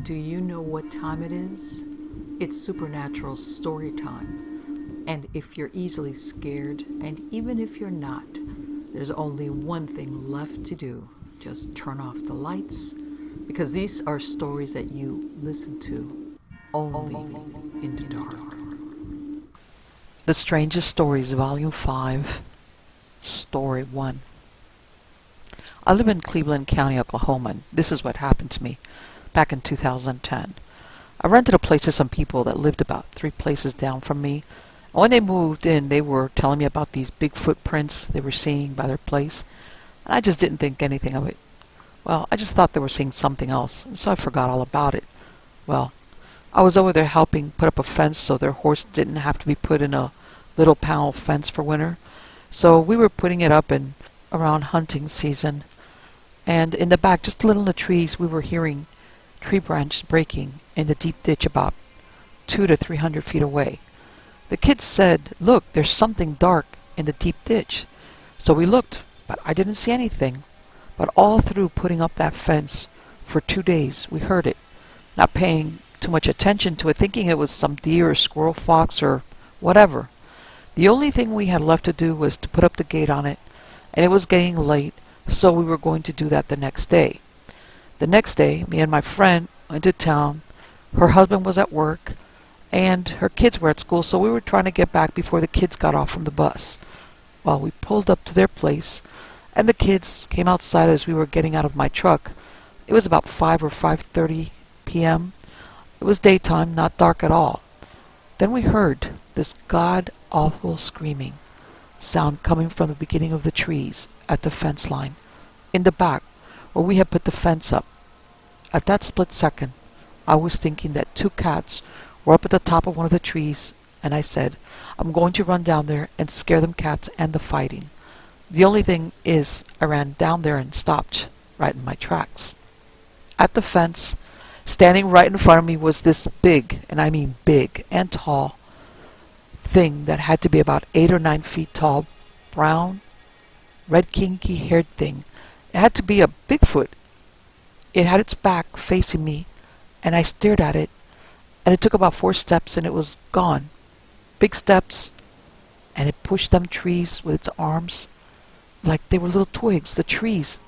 Do you know what time it is? It's supernatural story time. And if you're easily scared, and even if you're not, there's only one thing left to do. Just turn off the lights, because these are stories that you listen to only in the dark. The Strangest Stories, Volume 5, Story 1. I live in Cleveland County, Oklahoma, and this is what happened to me back in 2010. I rented a place to some people that lived about 3 places down from me. And when they moved in, they were telling me about these big footprints they were seeing by their place, and I just didn't think anything of it. Well, I just thought they were seeing something else, and so I forgot all about it. Well, I was over there helping put up a fence so their horse didn't have to be put in a little panel fence for winter. So we were putting it up in around hunting season, and in the back, just a little in the trees, we were hearing tree branches breaking in the deep ditch about 200 to 300 feet away. The kids said, "Look, there's something dark in the deep ditch." So we looked, but I didn't see anything. But all through putting up that fence for 2 days, we heard it, not paying too much attention to it, thinking it was some deer or squirrel, fox, or whatever. The only thing we had left to do was to put up the gate on it, and it was getting late, so we were going to do that the next day. The next day, me and my friend went to town. Her husband was at work, and her kids were at school, so we were trying to get back before the kids got off from the bus. Well, we pulled up to their place, and the kids came outside as we were getting out of my truck. It was about 5 or 5:30 p.m. It was daytime, not dark at all. Then we heard this god-awful screaming sound coming from the beginning of the trees at the fence line, in the back, where we had put the fence up. At that split second, I was thinking that 2 cats were up at the top of one of the trees, and I said, I'm going to run down there and scare them cats and the fighting. The only thing is, I ran down there and stopped right in my tracks. At the fence, standing right in front of me, was this big, and I mean big and tall, thing that had to be about 8 or 9 feet tall, brown, red kinky-haired thing. It had to be a Bigfoot. It had its back facing me, and I stared at it, and it took about 4 steps, and it was gone. Big steps, and it pushed them trees with its arms like they were little twigs. The trees,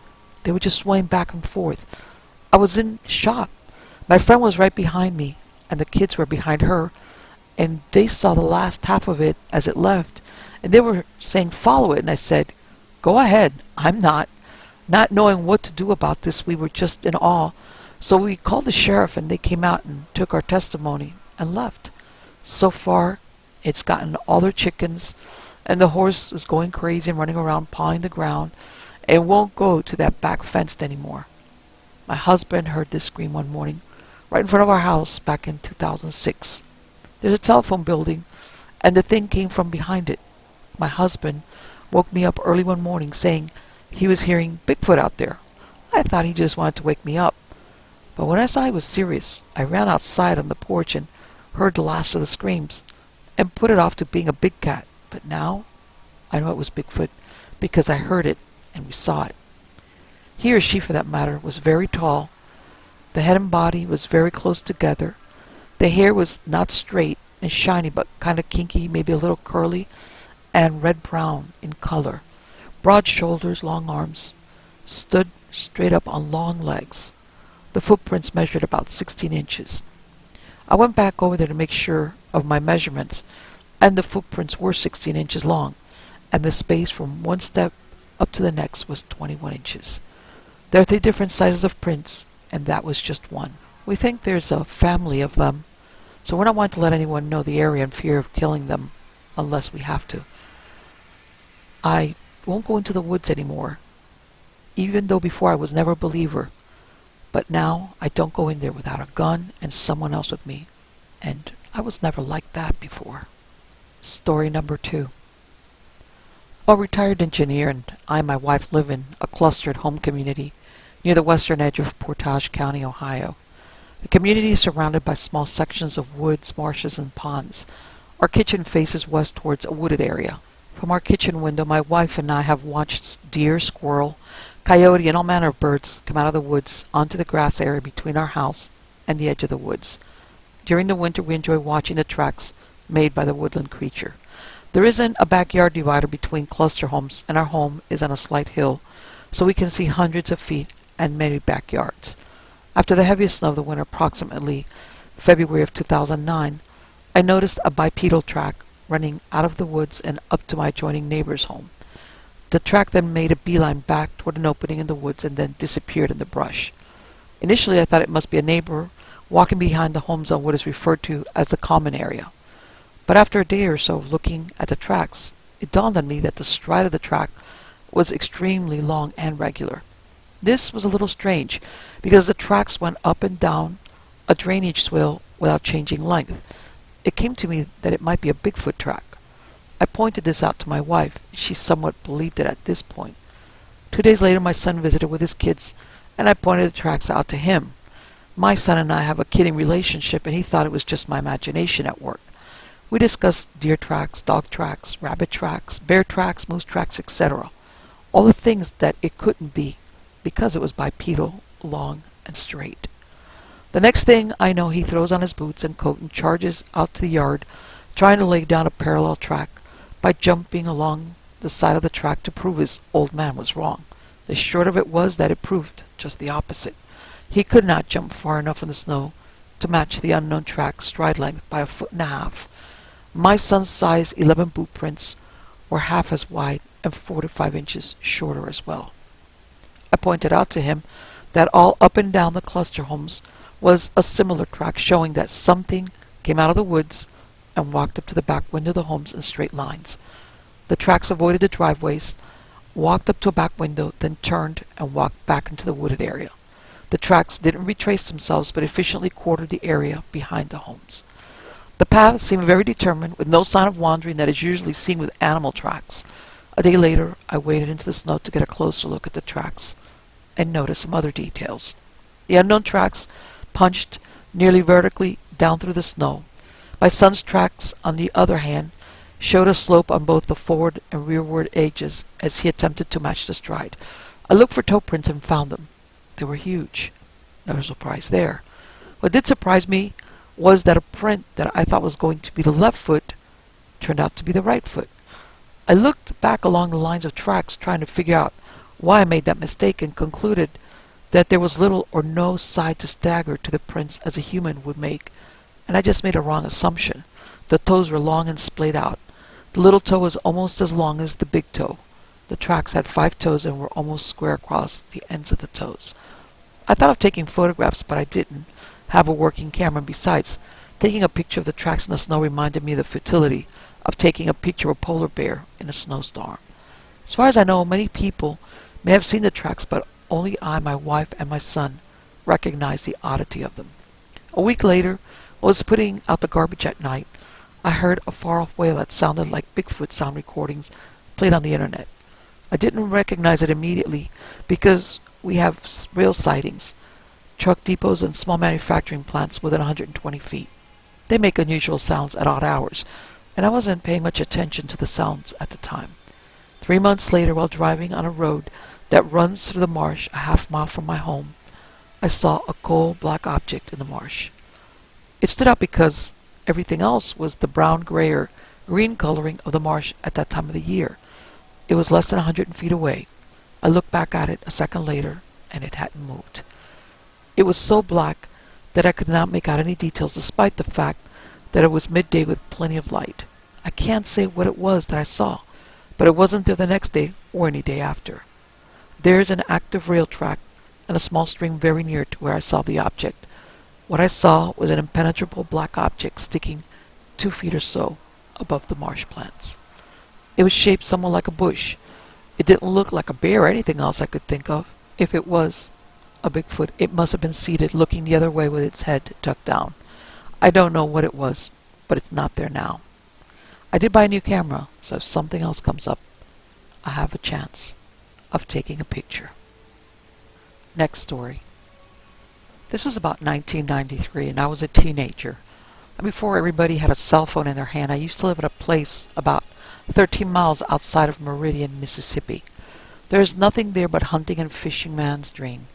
they were just swaying back and forth. I was in shock. My friend was right behind me, and the kids were behind her, and they saw the last half of it as it left, and they were saying, follow it, and I said, go ahead, I'm not. Not knowing what to do about this, we were just in awe. So we called the sheriff, and they came out and took our testimony and left. So far, it's gotten all their chickens, and the horse is going crazy and running around pawing the ground, and won't go to that back fence anymore. My husband heard this scream one morning, right in front of our house back in 2006. There's a telephone building, and the thing came from behind it. My husband woke me up early one morning saying he was hearing Bigfoot out there. I thought he just wanted to wake me up. But when I saw he was serious, I ran outside on the porch and heard the last of the screams, and put it off to being a big cat. But now, I know it was Bigfoot, because I heard it and we saw it. He or she, for that matter, was very tall. The head and body was very close together. The hair was not straight and shiny, but kind of kinky, maybe a little curly, and red-brown in color. Broad shoulders, long arms, stood straight up on long legs. The footprints measured about 16 inches. I went back over there to make sure of my measurements, and the footprints were 16 inches long, and the space from one step up to the next was 21 inches. There are 3 different sizes of prints, and that was just one. We think there's a family of them, so we're not wanting to let anyone know the area in fear of killing them unless we have to. I won't go into the woods anymore, even though before I was never a believer. But now I don't go in there without a gun and someone else with me, and I was never like that before. Story number 2. A retired engineer and I and my wife live in a clustered home community near the western edge of Portage County, Ohio. The community is surrounded by small sections of woods, marshes, and ponds. Our kitchen faces west towards a wooded area. From our kitchen window, my wife and I have watched deer, squirrel, coyote, and all manner of birds come out of the woods onto the grass area between our house and the edge of the woods. During the winter, we enjoy watching the tracks made by the woodland creature. There isn't a backyard divider between cluster homes, and our home is on a slight hill, so we can see hundreds of feet and many backyards. After the heaviest snow of the winter, approximately February of 2009, I noticed a bipedal track running out of the woods and up to my adjoining neighbor's home. The track then made a beeline back toward an opening in the woods and then disappeared in the brush. Initially, I thought it must be a neighbor walking behind the homes on what is referred to as the common area. But after a day or so of looking at the tracks, it dawned on me that the stride of the track was extremely long and regular. This was a little strange, because the tracks went up and down a drainage swale without changing length. It came to me that it might be a Bigfoot track. I pointed this out to my wife. She somewhat believed it at this point. 2 days later, my son visited with his kids, and I pointed the tracks out to him. My son and I have a kidding relationship, and he thought it was just my imagination at work. We discussed deer tracks, dog tracks, rabbit tracks, bear tracks, moose tracks, etc. All the things that it couldn't be, because it was bipedal, long, and straight. The next thing I know, he throws on his boots and coat and charges out to the yard, trying to lay down a parallel track by jumping along the side of the track to prove his old man was wrong. The short of it was that it proved just the opposite. He could not jump far enough in the snow to match the unknown track's stride length by 1.5 feet. My son's size 11 boot prints were half as wide and 4 to 5 inches shorter as well. I pointed out to him that all up and down the cluster homes was a similar track, showing that something came out of the woods and walked up to the back window of the homes in straight lines. The tracks avoided the driveways, walked up to a back window, then turned and walked back into the wooded area. The tracks didn't retrace themselves, but efficiently quartered the area behind the homes. The path seemed very determined, with no sign of wandering that is usually seen with animal tracks. A day later, I waded into the snow to get a closer look at the tracks and notice some other details. The unknown tracks punched nearly vertically down through the snow. My son's tracks, on the other hand, showed a slope on both the forward and rearward edges as he attempted to match the stride. I looked for toe prints and found them. They were huge. No surprise there. What did surprise me was that a print that I thought was going to be the left foot turned out to be the right foot. I looked back along the lines of tracks trying to figure out why I made that mistake and concluded that there was little or no side to stagger to the prints as a human would make, and I just made a wrong assumption. The toes were long and splayed out. The little toe was almost as long as the big toe. The tracks had 5 toes and were almost square across the ends of the toes. I thought of taking photographs, but I didn't have a working camera, and besides, taking a picture of the tracks in the snow reminded me of the futility of taking a picture of a polar bear in a snowstorm. As far as I know, many people may have seen the tracks, but only I, my wife, and my son recognized the oddity of them. A week later, while I was putting out the garbage at night, I heard a far-off wail that sounded like Bigfoot sound recordings played on the internet. I didn't recognize it immediately because we have real sightings, truck depots, and small manufacturing plants within 120 feet. They make unusual sounds at odd hours, and I wasn't paying much attention to the sounds at the time. 3 months later, while driving on a road that runs through the marsh a half-mile from my home, I saw a coal black object in the marsh. It stood out because everything else was the brown, gray, or green coloring of the marsh at that time of the year. It was less than 100 feet away. I looked back at it a second later, and it hadn't moved. It was so black that I could not make out any details, despite the fact that it was midday with plenty of light. I can't say what it was that I saw, but it wasn't there the next day or any day after. There's an active rail track and a small stream very near to where I saw the object. What I saw was an impenetrable black object sticking 2 feet or so above the marsh plants. It was shaped somewhat like a bush. It didn't look like a bear or anything else I could think of. If it was a Bigfoot, it must have been seated looking the other way with its head tucked down. I don't know what it was, but it's not there now. I did buy a new camera, so if something else comes up, I have a chance of taking a picture. Next story. This was about 1993, and I was a teenager. And before everybody had a cell phone in their hand, I used to live at a place about 13 miles outside of Meridian, Mississippi. There is nothing there but hunting and fishing man's dream.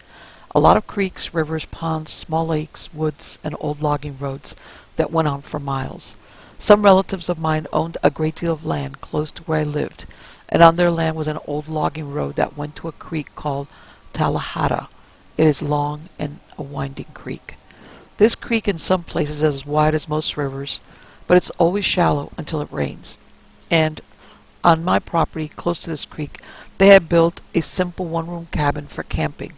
A lot of creeks, rivers, ponds, small lakes, woods, and old logging roads that went on for miles. Some relatives of mine owned a great deal of land close to where I lived, and on their land was an old logging road that went to a creek called Talahata. It is long and a winding creek. This creek in some places is as wide as most rivers, but it's always shallow until it rains. And on my property, close to this creek, they had built a simple one-room cabin for camping.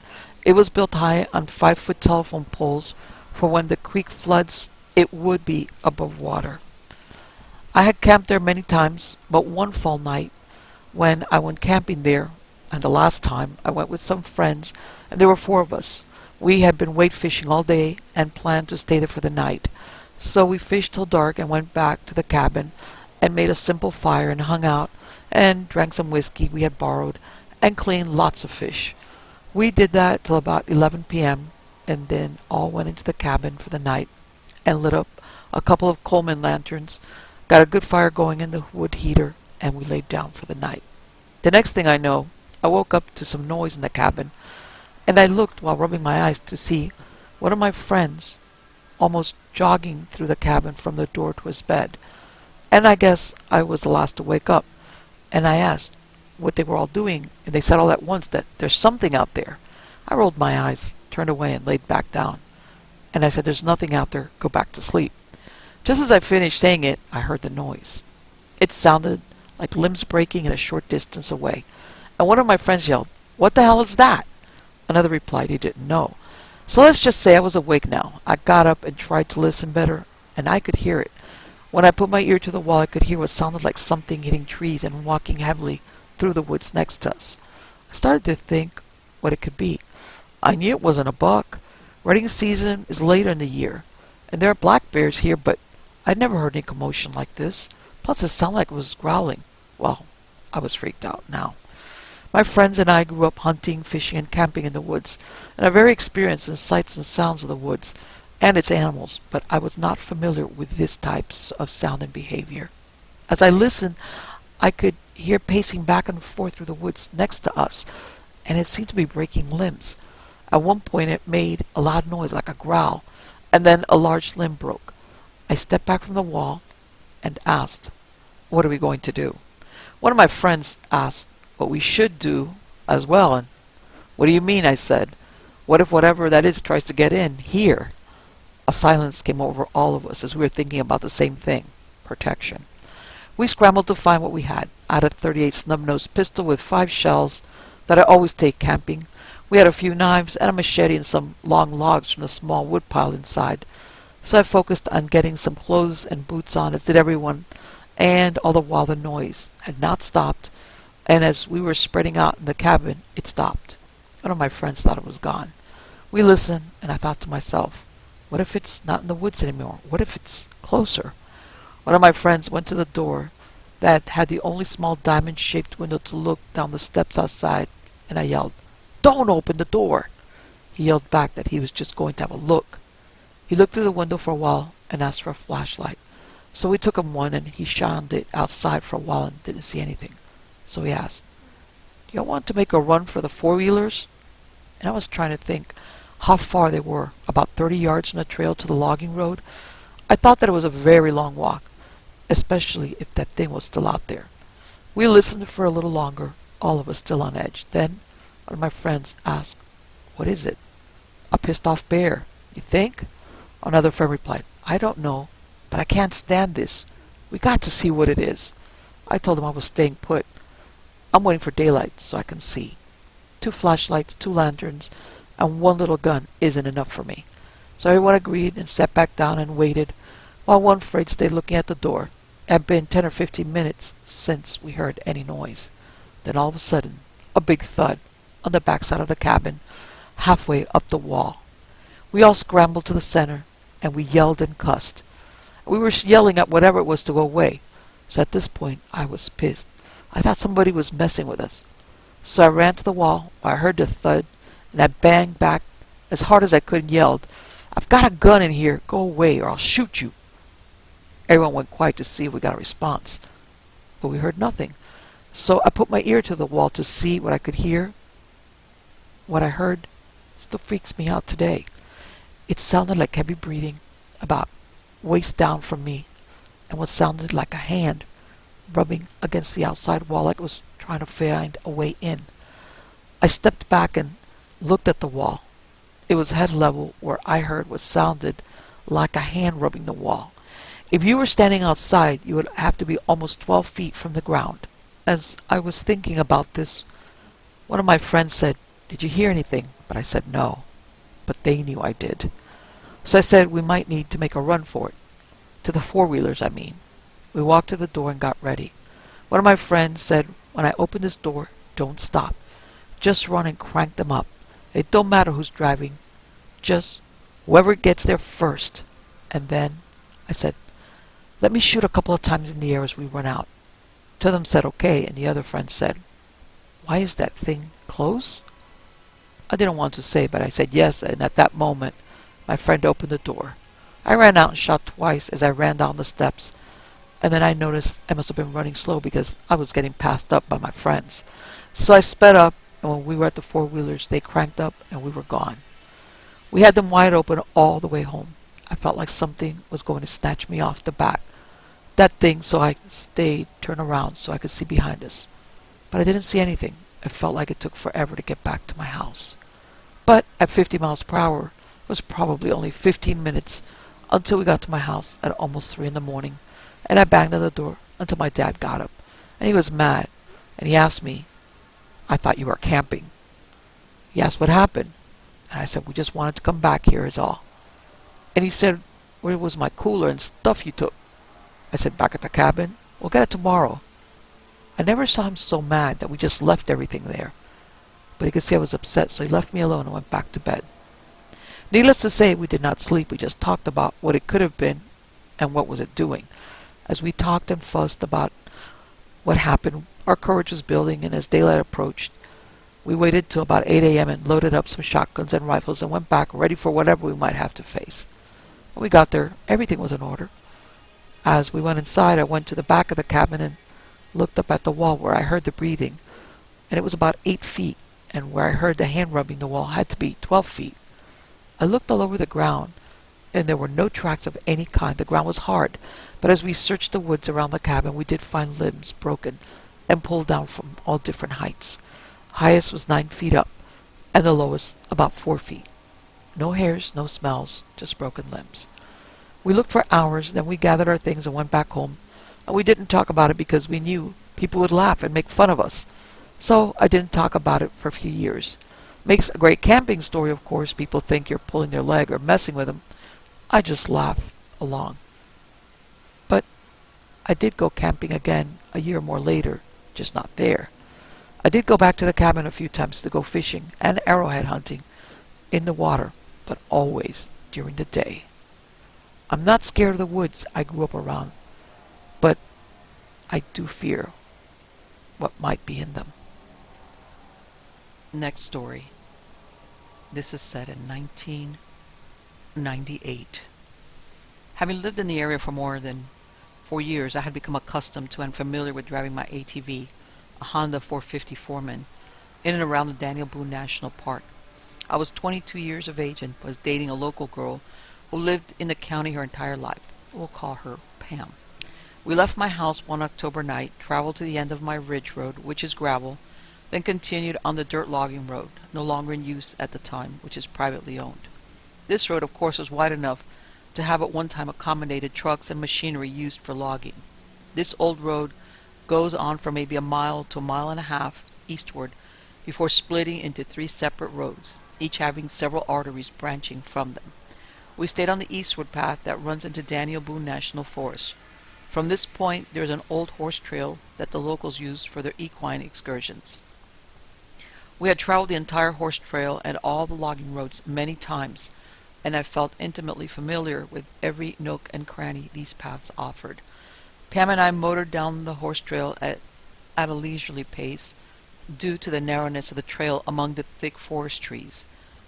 It was built high on 5-foot telephone poles, for when the creek floods, it would be above water. I had camped there many times, but one fall night, when I went camping there, and the last time, I went with some friends, and there were 4 of us. We had been wade fishing all day and planned to stay there for the night. So we fished till dark and went back to the cabin and made a simple fire and hung out and drank some whiskey we had borrowed and cleaned lots of fish. We did that till about 11 p.m. and then all went into the cabin for the night and lit up a couple of Coleman lanterns, got a good fire going in the wood heater, and we laid down for the night. The next thing I know, I woke up to some noise in the cabin, and I looked while rubbing my eyes to see one of my friends almost jogging through the cabin from the door to his bed. And I guess I was the last to wake up, and I asked what they were all doing, and they said all at once that there's something out there. I rolled my eyes, turned away, and laid back down. And I said, there's nothing out there, go back to sleep. Just as I finished saying it, I heard the noise. It sounded like limbs breaking at a short distance away, and one of my friends yelled, "What the hell is that?" Another replied he didn't know. So let's just say I was awake now. I got up and tried to listen better, and I could hear it. When I put my ear to the wall, I could hear what sounded like something hitting trees and walking heavily through the woods next to us. I started to think what it could be. I knew it wasn't a buck. Rutting season is later in the year, and there are black bears here, but I'd never heard any commotion like this. Plus, it sounded like it was growling. Well, I was freaked out now. My friends and I grew up hunting, fishing, and camping in the woods, and are very experienced in sights and sounds of the woods and its animals, but I was not familiar with these types of sound and behavior. As I listened, I could hear pacing back and forth through the woods next to us, and it seemed to be breaking limbs. At one point, it made a loud noise like a growl, and then a large limb broke. I stepped back from the wall and asked, "What are we going to do?" One of my friends asked what we should do as well, and "What do you mean?" I said. "What if whatever that is tries to get in here?" A silence came over all of us as we were thinking about the same thing, protection. We scrambled to find what we had. I had a .38 snub-nosed pistol with 5 shells that I always take camping. We had a few knives and a machete and some long logs from a small wood pile inside. So I focused on getting some clothes and boots on, as did everyone, and all the while the noise had not stopped, and as we were spreading out in the cabin, it stopped. One of my friends thought it was gone. We listened, and I thought to myself, what if it's not in the woods anymore? What if it's closer? One of my friends went to the door that had the only small diamond-shaped window to look down the steps outside, and I yelled, "Don't open the door!" He yelled back that he was just going to have a look. He looked through the window for a while and asked for a flashlight. So we took him one, and he shined it outside for a while and didn't see anything. So he asked, "Do y'all want to make a run for the four-wheelers?" And I was trying to think how far they were, about 30 yards from the trail to the logging road. I thought that it was a very long walk, especially if that thing was still out there. We listened for a little longer, all of us still on edge. Then one of my friends asked, "What is it?" "A pissed-off bear. You think?" Another friend replied, "I don't know, but I can't stand this. We got to see what it is." I told him I was staying put. I'm waiting for daylight so I can see. 2 flashlights, 2 lanterns, and 1 little gun isn't enough for me. So everyone agreed and sat back down and waited, while one friend stayed looking at the door. It had been 10 or 15 minutes since we heard any noise. Then all of a sudden, a big thud on the backside of the cabin, halfway up the wall. We all scrambled to the center, and we yelled and cussed. We were yelling at whatever it was to go away. So at this point, I was pissed. I thought somebody was messing with us. So I ran to the wall. I heard the thud, and I banged back as hard as I could and yelled, "I've got a gun in here. Go away or I'll shoot you." Everyone went quiet to see if we got a response, but we heard nothing. So I put my ear to the wall to see what I could hear. What I heard still freaks me out today. It sounded like heavy breathing about waist down from me, and what sounded like a hand rubbing against the outside wall like it was trying to find a way in. I stepped back and looked at the wall. It was head level where I heard what sounded like a hand rubbing the wall. If you were standing outside, you would have to be almost 12 feet from the ground. As I was thinking about this, one of my friends said, "Did you hear anything?" But I said no. But they knew I did. So I said we might need to make a run for it. To the four-wheelers, I mean. We walked to the door and got ready. One of my friends said, "When I open this door, don't stop. Just run and crank them up. It don't matter who's driving. Just whoever gets there first." And then I said, "Let me shoot a couple of times in the air as we run out." Two of them said okay, and the other friend said, "Why is that thing close?" I didn't want to say, but I said yes, and at that moment, my friend opened the door. I ran out and shot twice as I ran down the steps, and then I noticed I must have been running slow because I was getting passed up by my friends. So I sped up, and when we were at the four-wheelers, they cranked up and we were gone. We had them wide open all the way home. I felt like something was going to snatch me off the back. That thing, so I stayed, turned around so I could see behind us. But I didn't see anything. It felt like it took forever to get back to my house. But at 50 miles per hour, it was probably only 15 minutes until we got to my house at almost 3 in the morning, and I banged on the door until my dad got up, and he was mad, and he asked me, "I thought you were camping." He asked what happened, and I said, "We just wanted to come back here is all." And he said, "Where was my cooler and stuff you took?" I said, "Back at the cabin. We'll get it tomorrow." I never saw him so mad that we just left everything there. But he could see I was upset, so he left me alone and went back to bed. Needless to say, we did not sleep. We just talked about what it could have been and what was it doing. As we talked and fussed about what happened, our courage was building, and as daylight approached, we waited till about 8 a.m. and loaded up some shotguns and rifles and went back ready for whatever we might have to face. When we got there, everything was in order. As we went inside, I went to the back of the cabin and looked up at the wall where I heard the breathing, and it was about 8 feet, and where I heard the hand rubbing the wall had to be 12 feet. I looked all over the ground, and there were no tracks of any kind. The ground was hard, but as we searched the woods around the cabin, we did find limbs broken and pulled down from all different heights. Highest was 9 feet up, and the lowest about 4 feet. No hairs, no smells, just broken limbs. We looked for hours, then we gathered our things and went back home, and we didn't talk about it because we knew people would laugh and make fun of us. So I didn't talk about it for a few years. Makes a great camping story, of course. People think you're pulling their leg or messing with them. I just laugh along. But I did go camping again a year or more later, just not there. I did go back to the cabin a few times to go fishing and arrowhead hunting in the water, but always during the day. I'm not scared of the woods I grew up around, but I do fear what might be in them. Next story. This is set in 1998. Having lived in the area for more than 4 years, I had become accustomed to and familiar with driving my ATV, a Honda 450 Foreman, in and around the Daniel Boone National Park. I was 22 years of age and was dating a local girl who lived in the county her entire life. We'll call her Pam. We left my house one October night, traveled to the end of my ridge road, which is gravel, then continued on the dirt logging road, no longer in use at the time, which is privately owned. This road, of course, was wide enough to have at one time accommodated trucks and machinery used for logging. This old road goes on for maybe a mile to a mile and a half eastward before splitting into 3 separate roads, each having several arteries branching from them. We stayed on the eastward path that runs into Daniel Boone National Forest. From this point, there is an old horse trail that the locals use for their equine excursions. We had traveled the entire horse trail and all the logging roads many times, and I felt intimately familiar with every nook and cranny these paths offered. Pam and I motored down the horse trail at a leisurely pace, due to the narrowness of the trail among the thick forest trees.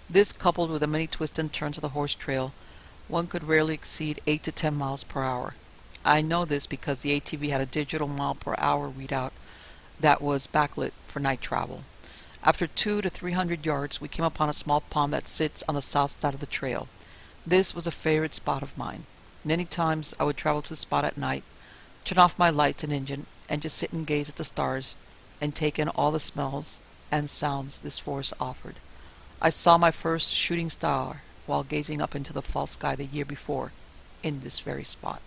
This, coupled with the many twists and turns of the horse trail, one could rarely exceed 8 to 10 miles per hour. I know this because the ATV had a digital mile per hour readout that was backlit for night travel. After 200 to 300 yards, we came upon a small pond that sits on the south side of the trail. This was a favorite spot of mine. Many times I would travel to the spot at night, turn off my lights and engine, and just sit and gaze at the stars and take in all the smells and sounds this forest offered. I saw my first shooting star while gazing up into the fall sky the year before in this very spot.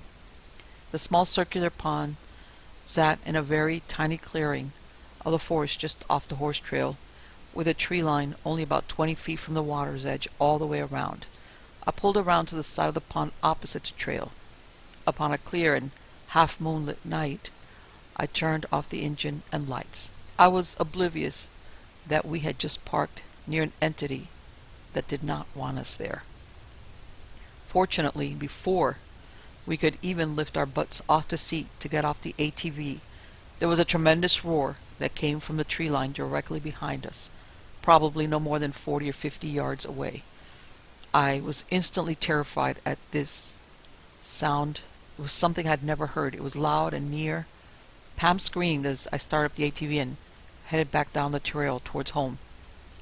The small circular pond sat in a very tiny clearing of the forest just off the horse trail, with a tree line only about 20 feet from the water's edge all the way around. I pulled around to the side of the pond opposite the trail. Upon a clear and half-moonlit night, I turned off the engine and lights. I was oblivious that we had just parked near an entity that did not want us there. Fortunately, before we could even lift our butts off the seat to get off the ATV, there was a tremendous roar that came from the tree line directly behind us, probably no more than 40 or 50 yards away. I was instantly terrified at this sound. It was something I'd never heard. It was loud and near. Pam screamed as I started up the ATV and headed back down the trail towards home.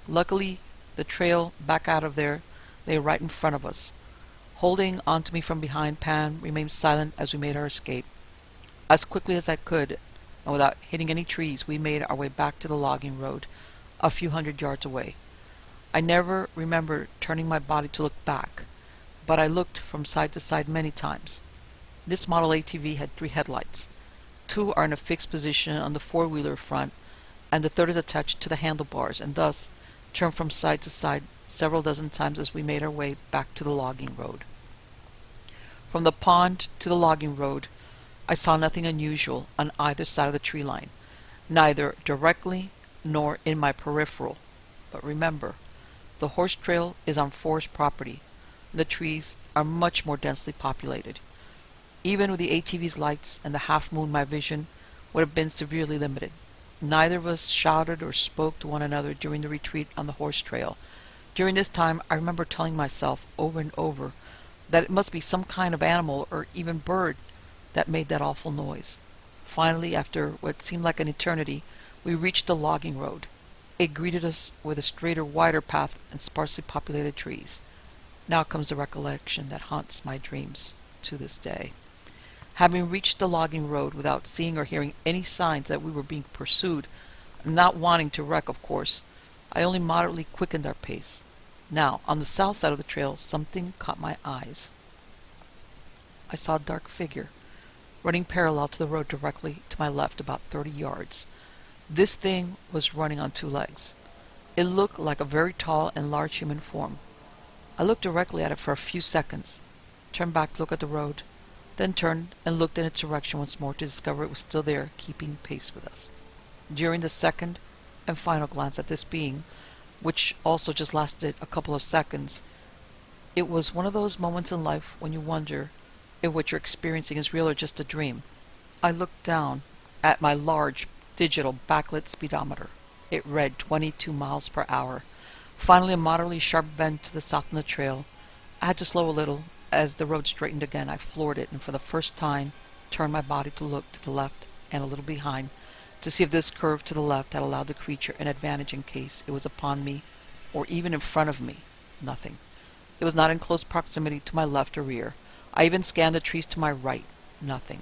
Luckily, the trail back out of there lay right in front of us. Holding onto me from behind, Pam remained silent as we made our escape. As quickly as I could, and without hitting any trees, we made our way back to the logging road, a few hundred yards away. I never remember turning my body to look back, but I looked from side to side many times. This model ATV had 3 headlights. 2 are in a fixed position on the four-wheeler front, and the third is attached to the handlebars, and thus turned from side to side several dozen times as we made our way back to the logging road. From the pond to the logging road, I saw nothing unusual on either side of the tree line, neither directly nor in my peripheral. But remember, the horse trail is on forest property. The trees are much more densely populated. Even with the ATV's lights and the half-moon, my vision would have been severely limited. Neither of us shouted or spoke to one another during the retreat on the horse trail. During this time, I remember telling myself over and over that it must be some kind of animal or even bird that made that awful noise. Finally, after what seemed like an eternity, we reached the logging road. It greeted us with a straighter, wider path and sparsely populated trees. Now comes the recollection that haunts my dreams to this day. Having reached the logging road without seeing or hearing any signs that we were being pursued, not wanting to wreck, of course, I only moderately quickened our pace. Now, on the south side of the trail, something caught my eyes. I saw a dark figure running parallel to the road directly to my left about 30 yards. This thing was running on 2 legs. It looked like a very tall and large human form. I looked directly at it for a few seconds, turned back to look at the road, then turned and looked in its direction once more to discover it was still there, keeping pace with us. During the second and final glance at this being, which also just lasted a couple of seconds, it was one of those moments in life when you wonder if what you're experiencing is real or just a dream. I looked down at my large digital backlit speedometer. It read 22 miles per hour. Finally, a moderately sharp bend to the south on the trail. I had to slow a little. As the road straightened again, I floored it, and for the first time turned my body to look to the left and a little behind, to see if this curve to the left had allowed the creature an advantage in case it was upon me, or even in front of me. Nothing. It was not in close proximity to my left or rear. I even scanned the trees to my right. Nothing.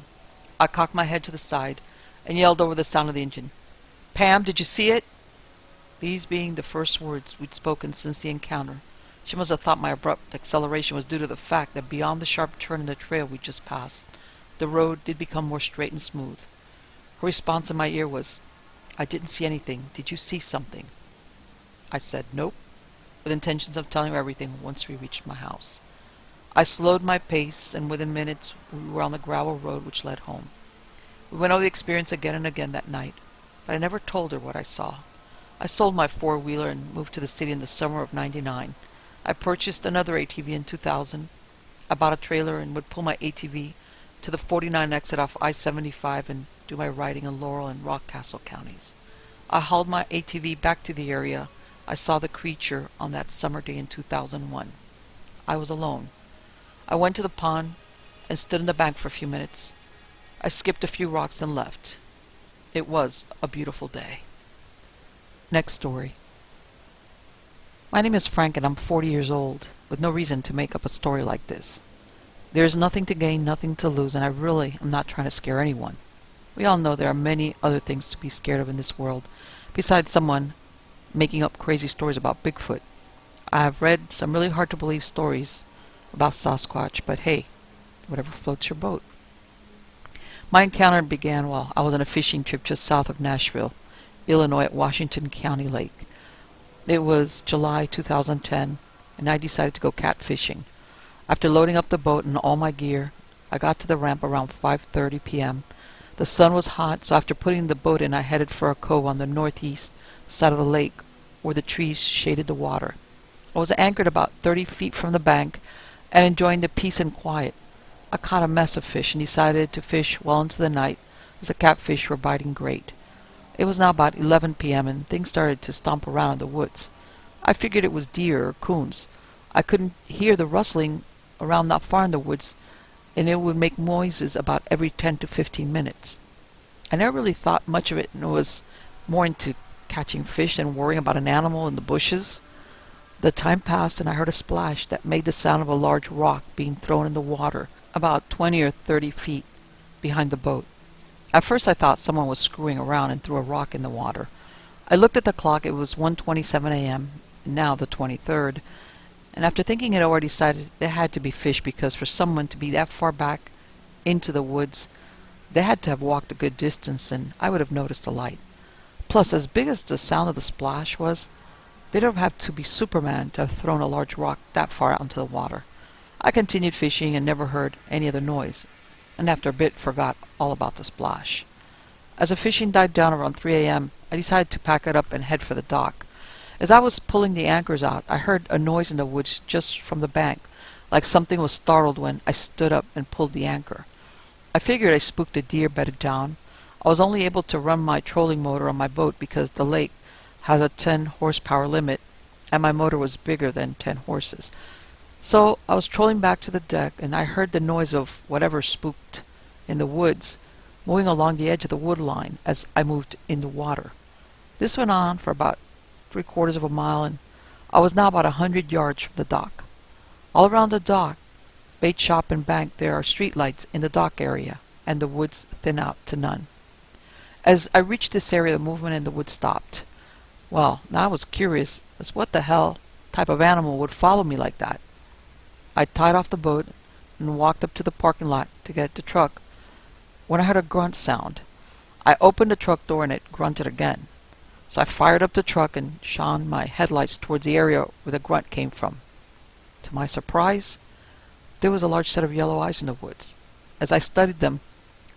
I cocked my head to the side and yelled over the sound of the engine, "Pam, did you see it?" These being the first words we'd spoken since the encounter. She must have thought my abrupt acceleration was due to the fact that beyond the sharp turn in the trail we just passed, the road did become more straight and smooth. Her response in my ear was, "I didn't see anything. Did you see something?" I said, "Nope," with intentions of telling her everything once we reached my house. I slowed my pace, and within minutes we were on the gravel road which led home. We went over the experience again and again that night, but I never told her what I saw. I sold my four-wheeler and moved to the city in the summer of '99. I purchased another ATV in 2000. I bought a trailer and would pull my ATV to the 49 exit off I-75 and do my riding in Laurel and Rockcastle counties. I hauled my ATV back to the area I saw the creature on that summer day in 2001. I was alone. I went to the pond and stood in the bank for a few minutes. I skipped a few rocks and left. It was a beautiful day. Next story. My name is Frank and I'm 40 years old, with no reason to make up a story like this. There is nothing to gain, nothing to lose, and I really am not trying to scare anyone. We all know there are many other things to be scared of in this world, besides someone making up crazy stories about Bigfoot. I have read some really hard-to-believe stories about Sasquatch, but hey, whatever floats your boat. My encounter began while I was on a fishing trip just south of Nashville, Illinois at Washington County Lake. It was July 2010, and I decided to go catfishing. After loading up the boat and all my gear, I got to the ramp around 5:30 p.m. The sun was hot, so after putting the boat in, I headed for a cove on the northeast side of the lake where the trees shaded the water. I was anchored about 30 feet from the bank and enjoying the peace and quiet. I caught a mess of fish and decided to fish well into the night as the catfish were biting great. It was now about 11 p.m. and things started to stomp around in the woods. I figured it was deer or coons. I couldn't hear the rustling around not far in the woods, and it would make noises about every 10 to 15 minutes. I never really thought much of it and was more into catching fish than worrying about an animal in the bushes. The time passed and I heard a splash that made the sound of a large rock being thrown in the water about 20 or 30 feet behind the boat. At first I thought someone was screwing around and threw a rock in the water. I looked at the clock. It was 1:27 a.m., now the 23rd, and after thinking it over, I decided it had to be fish because for someone to be that far back into the woods, they had to have walked a good distance and I would have noticed the light. Plus, as big as the sound of the splash was, they'd have had to be Superman to have thrown a large rock that far out into the water. I continued fishing and never heard any other noise, and after a bit forgot all about the splash. As the fishing died down around 3 a.m., I decided to pack it up and head for the dock. As I was pulling the anchors out, I heard a noise in the woods just from the bank, like something was startled when I stood up and pulled the anchor. I figured I spooked a deer bedded down. I was only able to run my trolling motor on my boat because the lake has a 10 horsepower limit, and my motor was bigger than 10 horses. So I was trolling back to the deck, and I heard the noise of whatever spooked in the woods moving along the edge of the wood line as I moved in the water. This went on for about 3/4 of a mile, and I was now about 100 yards from the dock. All around the dock, bait shop and bank, there are street lights in the dock area, and the woods thin out to none. As I reached this area, the movement in the woods stopped. Well, now I was curious as what the hell type of animal would follow me like that. I tied off the boat and walked up to the parking lot to get the truck when I heard a grunt sound. I opened the truck door and it grunted again. So I fired up the truck and shone my headlights towards the area where the grunt came from. To my surprise, there was a large set of yellow eyes in the woods. As I studied them,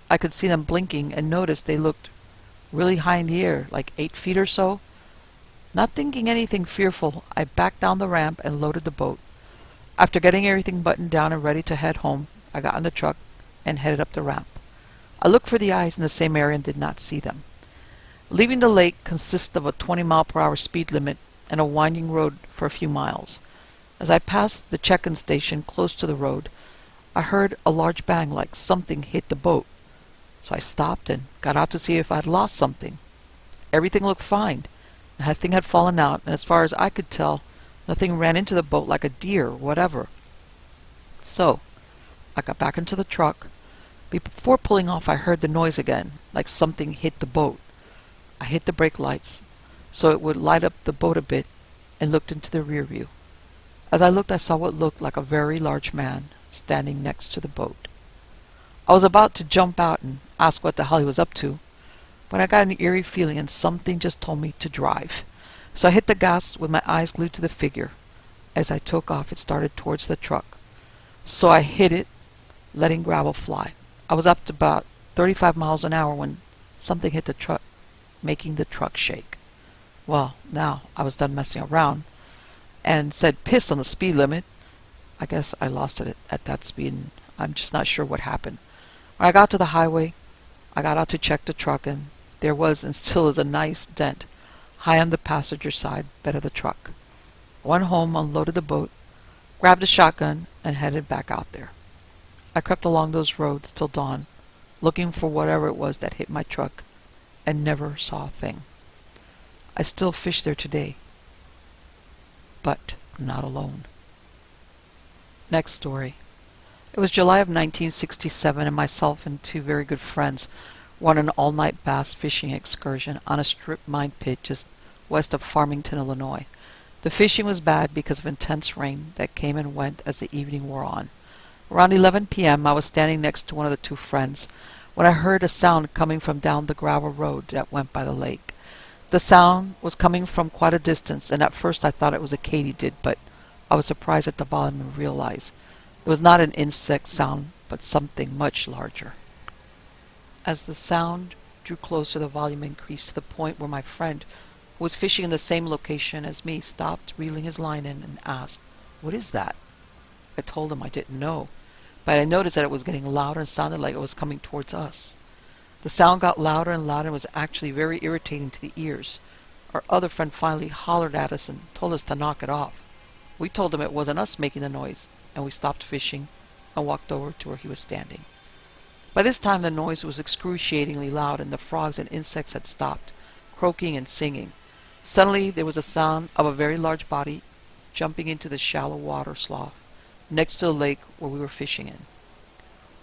I could see them blinking and noticed they looked really high in the air, like 8 feet or so. Not thinking anything fearful, I backed down the ramp and loaded the boat. After getting everything buttoned down and ready to head home, I got in the truck and headed up the ramp. I looked for the eyes in the same area and did not see them. Leaving the lake consists of a 20-mile-per-hour speed limit and a winding road for a few miles. As I passed the check-in station close to the road, I heard a large bang like something hit the boat. So I stopped and got out to see if I had lost something. Everything looked fine. Nothing had fallen out, and as far as I could tell, nothing ran into the boat like a deer or whatever. So, I got back into the truck. Before pulling off, I heard the noise again, like something hit the boat. I hit the brake lights, so it would light up the boat a bit, and looked into the rear view. As I looked, I saw what looked like a very large man standing next to the boat. I was about to jump out and ask what the hell he was up to, when I got an eerie feeling and something just told me to drive. So I hit the gas with my eyes glued to the figure. As I took off, it started towards the truck. So I hit it, letting gravel fly. I was up to about 35 miles an hour when something hit the truck, making the truck shake. Well, now I was done messing around and said piss on the speed limit. I guess I lost it at that speed, and I'm just not sure what happened. When I got to the highway, I got out to check the truck, and there was and still is a nice dent high on the passenger side bed of the truck. I went home, unloaded the boat, grabbed a shotgun, and headed back out there. I crept along those roads till dawn, looking for whatever it was that hit my truck, and never saw a thing. I still fish there today, but not alone. Next story. It was July of 1967, and myself and two very good friends were on an all-night bass fishing excursion on a strip mine pit just west of Farmington, Illinois. The fishing was bad because of intense rain that came and went as the evening wore on. Around 11 p.m., I was standing next to one of the two friends when I heard a sound coming from down the gravel road that went by the lake. The sound was coming from quite a distance, and at first I thought it was a katydid, but I was surprised at the volume and realized it was not an insect sound, but something much larger. As the sound drew closer, the volume increased to the point where my friend, who was fishing in the same location as me, stopped reeling his line in and asked, "What is that?" I told him I didn't know, but I noticed that it was getting louder and sounded like it was coming towards us. The sound got louder and louder and was actually very irritating to the ears. Our other friend finally hollered at us and told us to knock it off. We told him it wasn't us making the noise, and we stopped fishing and walked over to where he was standing. By this time the noise was excruciatingly loud, and the frogs and insects had stopped, croaking and singing. Suddenly there was a sound of a very large body jumping into the shallow water slough next to the lake where we were fishing in.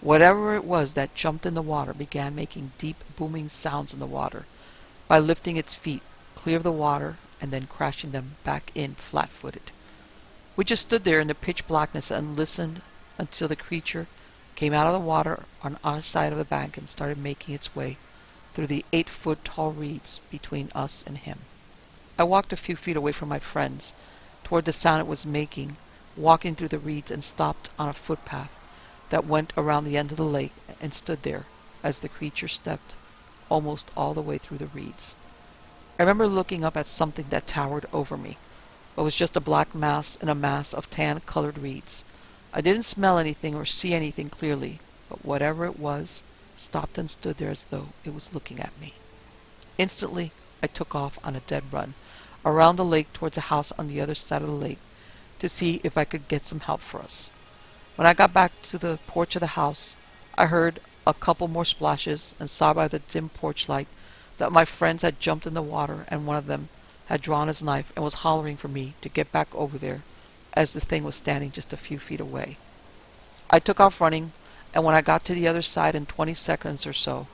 Whatever it was that jumped in the water began making deep booming sounds in the water by lifting its feet clear of the water and then crashing them back in flat-footed. We just stood there in the pitch blackness and listened until the creature came out of the water on our side of the bank and started making its way through the 8-foot tall reeds between us and him. I walked a few feet away from my friends toward the sound it was making, walking through the reeds, and stopped on a footpath that went around the end of the lake and stood there as the creature stepped almost all the way through the reeds. I remember looking up at something that towered over me, but was just a black mass in a mass of tan-colored reeds. I didn't smell anything or see anything clearly, but whatever it was stopped and stood there as though it was looking at me. Instantly, I took off on a dead run around the lake towards a house on the other side of the lake to see if I could get some help for us. When I got back to the porch of the house, I heard a couple more splashes and saw by the dim porch light that my friends had jumped in the water, and one of them had drawn his knife and was hollering for me to get back over there as the thing was standing just a few feet away. I took off running, and when I got to the other side in 20 seconds or so,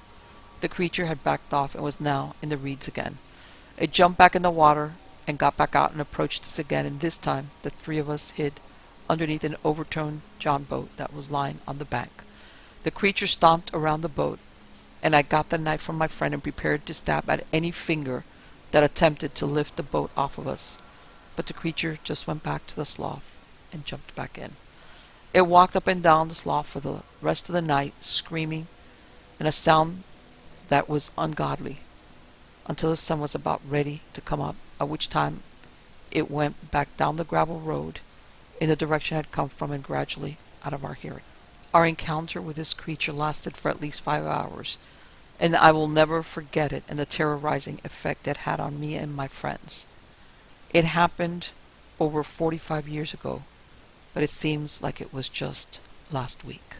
the creature had backed off and was now in the reeds again. It jumped back in the water and got back out and approached us again, and this time the three of us hid underneath an overturned John boat that was lying on the bank. The creature stomped around the boat, and I got the knife from my friend and prepared to stab at any finger that attempted to lift the boat off of us. But the creature just went back to the slough and jumped back in. It walked up and down the slough for the rest of the night, screaming in a sound that was ungodly, until the sun was about ready to come up, at which time it went back down the gravel road in the direction it had come from and gradually out of our hearing. Our encounter with this creature lasted for at least 5 hours, and I will never forget it and the terrorizing effect it had on me and my friends. It happened over 45 years ago, but it seems like it was just last week.